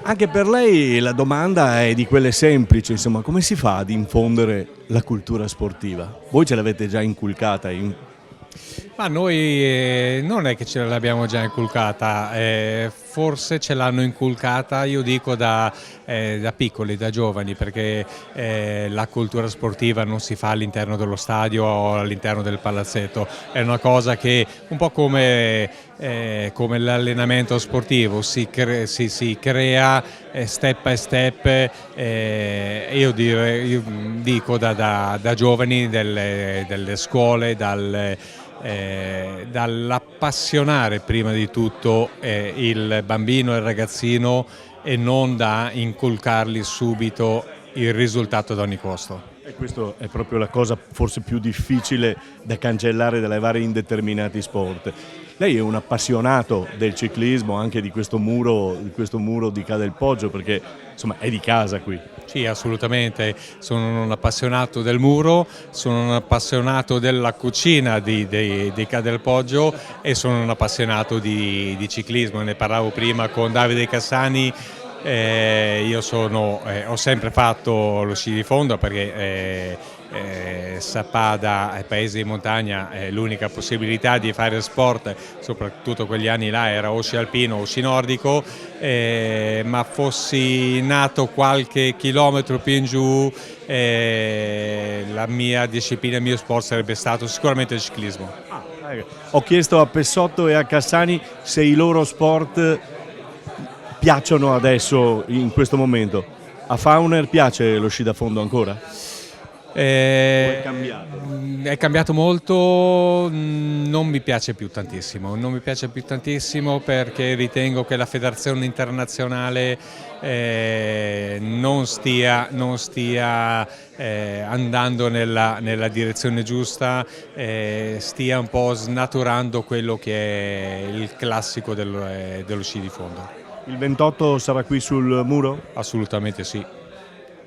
Anche per lei la domanda è di quelle semplici, insomma, come si fa ad infondere la cultura sportiva? Voi ce l'avete già inculcata Ma noi non è che ce l'abbiamo già inculcata, forse ce l'hanno inculcata, io dico da piccoli, da giovani, perché la cultura sportiva non si fa all'interno dello stadio o all'interno del palazzetto, è una cosa che un po' come l'allenamento sportivo si crea step by step, io dico da giovani delle scuole, dall'appassionare prima di tutto il bambino e il ragazzino e non da inculcargli subito il risultato ad ogni costo. E questa è proprio la cosa forse più difficile da cancellare dalle varie indeterminati sport. Lei è un appassionato del ciclismo, anche di questo muro di Ca del Poggio, perché insomma è di casa qui. Sì, assolutamente, sono un appassionato del muro, sono un appassionato della cucina di Ca del Poggio e sono un appassionato di ciclismo. Ne parlavo prima con Davide Cassani. Io ho sempre fatto lo sci di fondo perché Sappada, paese di montagna, l'unica possibilità di fare sport, soprattutto quegli anni là, era o sci alpino o sci nordico, ma fossi nato qualche chilometro più in giù, la mia disciplina, il mio sport sarebbe stato sicuramente il ciclismo. Ho chiesto a Pessotto e a Cassani se i loro sport piacciono adesso, in questo momento. A Fauner piace lo sci da fondo ancora? È cambiato? È cambiato molto, non mi piace più tantissimo, perché ritengo che la federazione internazionale non stia andando nella direzione giusta, stia un po' snaturando quello che è il classico dello sci di fondo. Il 28 sarà qui sul muro? Assolutamente sì.